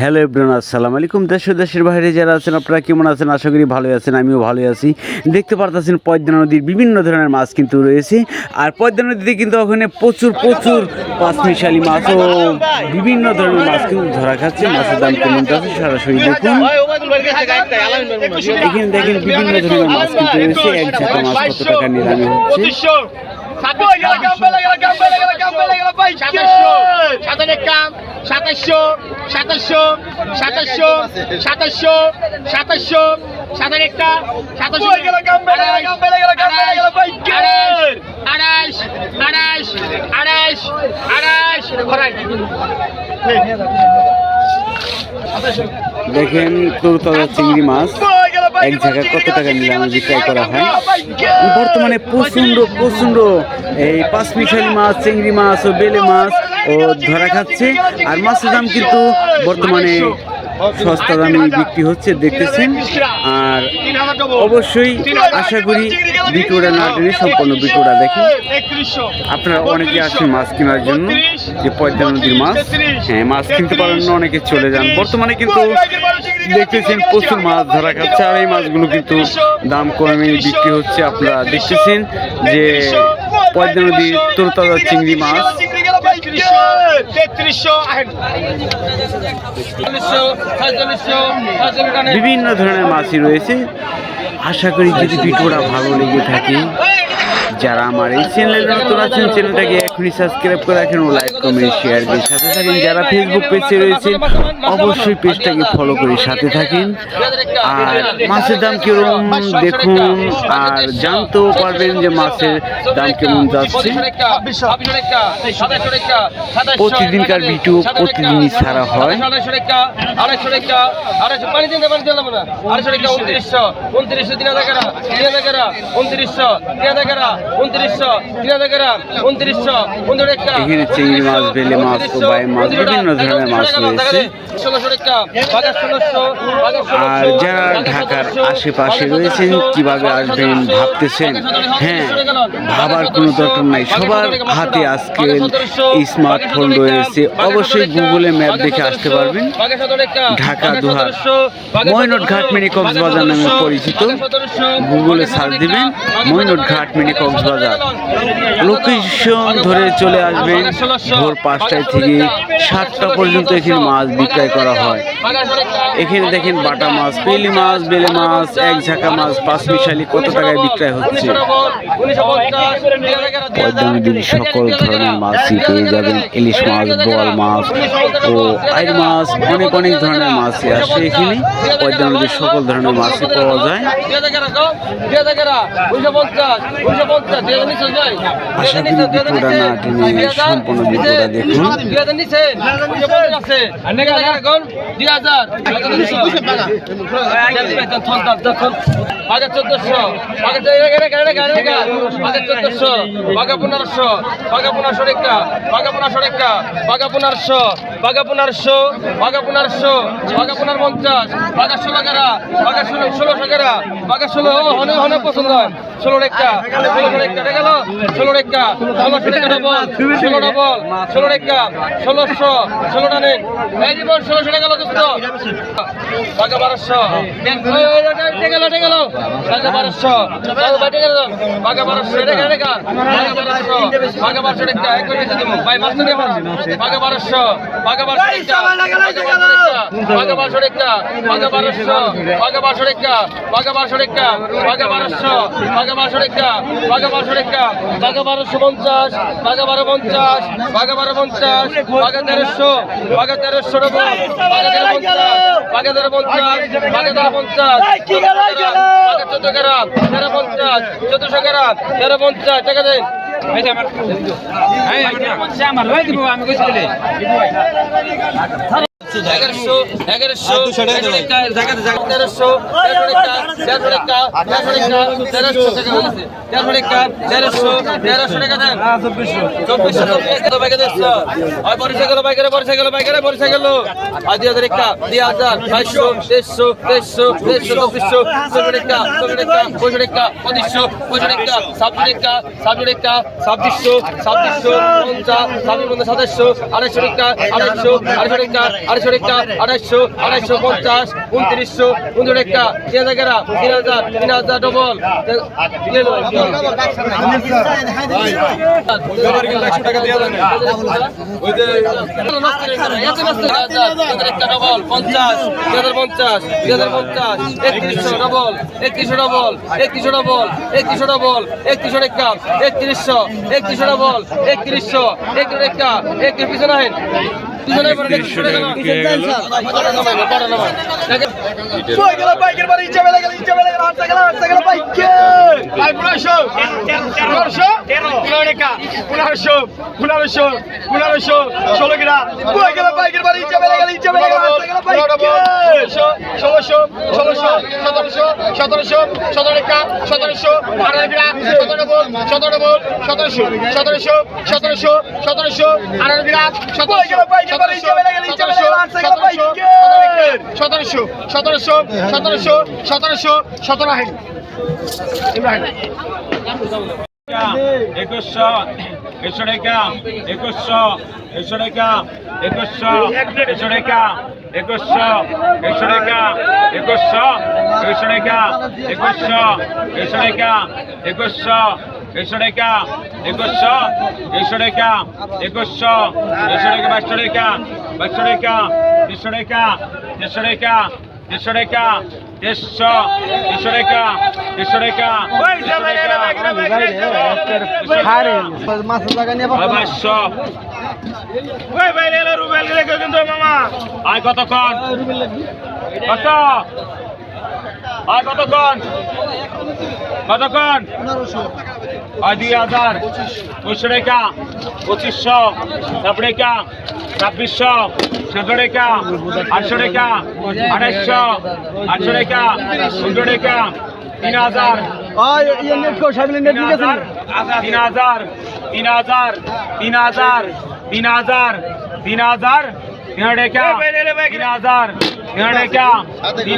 Hello everyone, আসসালামু আলাইকুম। দেশ ও দেশের বাইরে যারা আছেন আপনারা কেমন আছেন? আশা করি ভালোই আছেন, আমিও ভালোই আছি। দেখতে পারতেছেন পদ্মা নদীর বিভিন্ন ধরনের মাছ কিন্তু রয়েছে। আর পদ্মা নদীতে কিন্তু ওখানে প্রচুর পাঁচমিশালি মাছ ও বিভিন্ন ধরনের মাছ কিন্তু ধরা খাচ্ছে। মাছের দাম কেমন যাচ্ছে সরাসরি দেখুন। এখানে দেখেন বিভিন্ন ধরনের মাছ কিন্তু রয়েছে। এক ঝাঁকা মাছ কত টাকা নিলামে হচ্ছে। দেখেন তরতাজা চিংড়ি মাছ এক জায়গায় কত টাকা নিলামে বিক্রয় করা হয়। বর্তমানে প্রচন্ড এই পাঁচমিশালি মাছ, চিংড়ি মাছ ও বেলে মাছ ও ধরা খাচ্ছে। আর মাছের দাম কিন্তু বর্তমানে সস্তা দামে বিক্রি হচ্ছে দেখতেছেন। আর অবশ্যই আশা করি ভিডিওটা না টেনে সম্পূর্ণ ভিডিওটা দেখেন। আপনারা অনেকে আসেন মাছ কেনার জন্য, যে পদ্মা নদীর মাছ, হ্যাঁ মাছ কিনতে পারেন না, অনেকে চলে যান। বর্তমানে কিন্তু দেখতেছেন প্রচুর মাছ ধরা খাচ্ছে। আর এই মাছগুলো কিন্তু দাম কমে বিক্রি হচ্ছে। আপনারা দেখতেছেন যে পদ্মা নদীর তরতাজা চিংড়ি মাছ বিভিন্ন ধরনের মাছই রয়েছে। আশা করি যদি ভিডিওটা ভালো লেগে থাকে, যারা আমার এই চ্যানেলে নতুন আছেন চ্যানেলটাকে এখনই সাবস্ক্রাইব করে রাখেন ও লাইক কমেন্ট শেয়ার দিয়ে সাথে থাকেন। যারা ফেসবুক পেজে রয়েছে অবশ্যই পেজটাকে ফলো করে সাথে থাকেন। আর মাছের দাম কিরকম দেখুন আর জানতেও পারবেন যে মাছের দাম কেমন যাচ্ছে। প্রতিদিনকার ভিডিও প্রতিদিনই ছাড়া হয়। এখানে চিংড়ি মাছ, বেলে মাছ ও বাই মাছ বিভিন্ন ধরনের মাছ রয়েছে। আর যারা ঢাকার আশেপাশে রয়েছেন কিভাবে আসবেন ভাবতেছেন, হ্যাঁ ভাবার কোনো দরকার নাই। সবার হাতে আজকে স্মার্টফোন রয়েছে, অবশ্যই গুগলে ম্যাপ দেখে আসতে পারবেন। ঢাকা দুহার ময়নট ঘাট মিনি কক্সবাজার নামে পরিচিত। গুগলে সার্চ দিবেন ময়নট ঘাট মিনি কক্সবাজার, লোকেশন ধরে চলে আসবেন। ভোর 5টায় থেকে 7টা পর্যন্ত এখানে মাছ বিক্রয় করা হয়। এখানে দেখেন বাটা মাছ, পেলি মাছ, বেলে মাছ, এক ঝাঁকা মাছ, পাঁচমিশালি কত টাকায় বিক্রয় হচ্ছে। পদ্মা নদীর সকল ধরনের মাছই পেয়ে যাবেন। ইলিশ মাছ, বোয়াল মাছ ও আইর মাছ, অনেক ধরনের মাছই আসে এখানে। পদ্মা নদীর সকল ধরনের মাছই পাওয়া যায়। আশা করি ভিডিওটা না টেনে সম্পূর্ণ ভিডিওটা দেখুন। আগে 1400, আগে 1400, বাঘা 1500, বাঘা 1500 টাকা, বাঘা 1500 টাকা, বাঘা 1500, বাঘা 1500, বাঘা 1500, বাঘা 1550, বাঘা 16 টাকা, বাঘা 1600 টাকা, বাঘা 16 অনেক পছন্দ হয়। 16 টাকা, 1600 টাকা গেল, 16 টাকা, 1600 টাকা ডবল, 16 ডবল, 16 টাকা, 1600, 16 টা নেন। এই জীবন 1600 টাকা গেল দোস্ত। বাঘা 1200, গেল বাঘা 1200, বাঘা 1200 টাকা, বাঘা 1200, বাঘা 1200 টাকা, এক করে দিব ভাই মাছ নিয়ে বাঘা 1200, বাঘা 1200 টাকা, বাঘা 1200 টাকা, বাঘা 1200, বাঘা 1200 টাকা, বাঘা 1200 টাকা, বাঘা 1200, বাঘা 1200 টাকা, বাঘা 1200 টাকা, বাঘা 1250, বাঘা 1250, বাঘা 1250, বাঘা 1300, বাঘা 1300 টাকা, বাঘা 1350, বাঘা 1350, বাঘা 1350, বাঘা 14 গ্রাম, 1350, 1400 গ্রাম, 1350 টাকা দেন। এগারোশো 1300 টাকা, 1300 টাকা, 1300 টাকা দেন। 2400 টাকা দেন। পরিচয় গেল বাইকের, পরিচয় গেল বাইকের, পরিচয় গেল। আর 2000 টাকা, 2000, 2200, 2300, 2300, 2400, 24 টাকা, 25 টাকা, 2500, 25 টাকা, 26 টাকা, 26 টাকা, 2600, 2600, 50, 2700, 2700, 250 টাকা, 250, 250 টাকা, 250 আড়াইশো রেখা 250 2900 রেখা 3000 double double 50 3100 double 3100 double 3100 double 3100 double 3100 রেখা 3100 ডবল 3100 রেখা 31 পিছনে আহেন পিছনে পড়ে 3100 টাকা না বাইকের বাড়ি ইচ্ছা বেলা গেল হাঁটতে গেল বাইকে ভাই 1500 16 গ্রাম কই গেল বাইকের বাড়ি ইচ্ছা বেলা গেল হাঁটতে গেল বাইকে 1600 1700 রেখা 1700 18 গ্রাম 17 বল 17 18 গ্রাম 17 বাইকের বাড়ি ইচ্ছা বেলা গেল হাঁটতে গেল বাইকে 17 হেন ইব্রাহিম 2100 রেখা 2100 রেখা 2100 রেখা 2100 রেখা 2100 রেখা 2100 রেখা 2100 রেখা 2100 রেখা 2200 রেখা 2200 রেখা 300 রেখা 300 রেখা 300 রেখা 300 রেখা 300 রেখা আয় কতক্ষণ কত আয় কতক্ষণ কতক্ষণ আয় 2000 2500 রেখা 2500 তারপরে রেখা 2600 17 রেখা 800 রেখা 2800 রেখা 15 রেখা 3000 29 লন 25 27 ব্যাগে ডাক দিন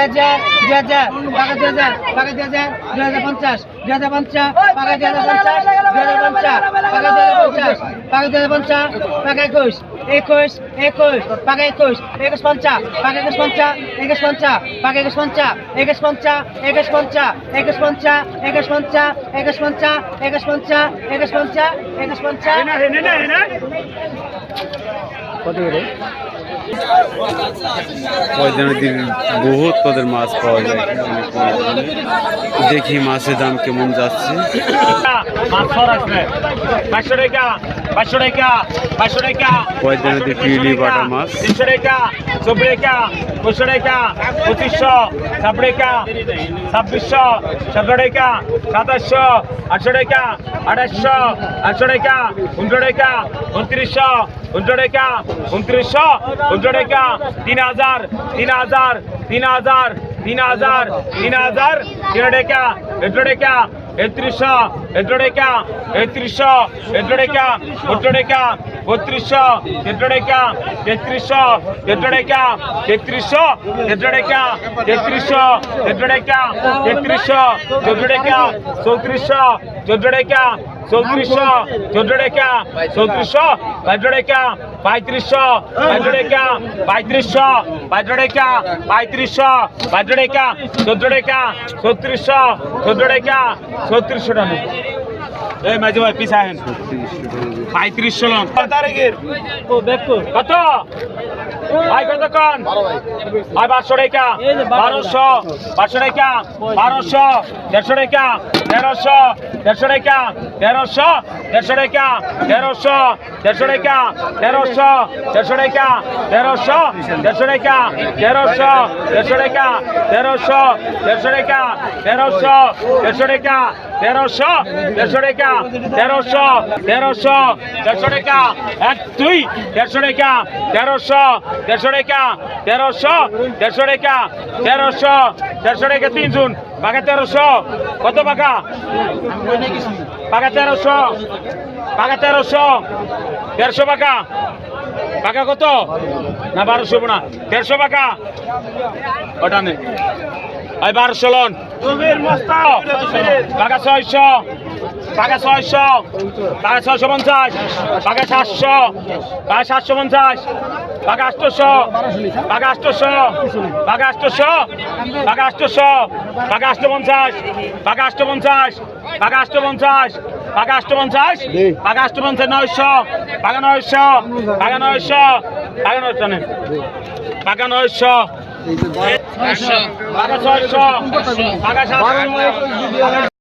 27 28 2050 21 পাকা 21 50 পাকা 50 50 পাকা 50 50 50 পয়দা নদীর বহুত পদের মাছ পাওয়া যায় এখানে, অনেক মাছ। দেখি মাছের দাম কেমন যাচ্ছে। পয়দা নদীর পিলি বাটা মাছ 300 টাকা 40 টাকা 500 টাকা 2500 26 টাকা 2600 17 টাকা 2700 800 টাকা 2800 800 টাকা 19 টাকা 2900 19 টাকা 2900 19 টাকা 3000 3000 3000 3000 3000 3 টাকা 1 টাকা 3100 1 টাকা 3100 1 টাকা 2 টাকা 3200 1 টাকা 3300 1 টাকা 3300 1 টাকা 3300 1 টাকা 3300 14 টাকা 3400 14 টাকা 3400 14 টাকা 3400 15 টাকা 3500 15 টাকা 3500 15 টাকা 3500 15 টাকা 14 টাকা 3600 14 টাকা 3600 টাকা এই মাঝে ভাই পিছাহেন 3500 লম তারিখের কত ভাই কত কোন ভাই 500 টাকা 1200 500 টাকা 1200 150 টাকা 1300 150 টাকা 1300 150 টাকা 1300 150 টাকা 1300 150 টাকা 1300 150 টাকা 1300 150 টাকা 1300 150 টাকা 1300 150 টাকা 1300 150 টাকা 1300 1300 150 টাকা 1 2 150 টাকা 1300 150 টাকা 1300 150 টাকা 1300 150 টাকা 3 জন বাঘা 1300 কত বাঘা বাঘা 1300 বাঘা 1300 150 বাঘা বাঘা কত না 1200 না 150 বাঘা ওটা নেই ভাই 1200 লন বাঘা 600 বাঘা 600 বাঘা 650 বাঘা 700 বাঘা 750 বাঘা 800 বাঘা 800 বাঘা 800 বাঘা 800 বাঘা 850 বাঘা 850 বাঘা 850 বাঘা 850 বাঘা 850 900 বাঘা 900 বাঘা 900 বাঘা 900 নেই বাঘা 900 বাঘা 600 বাঘা 700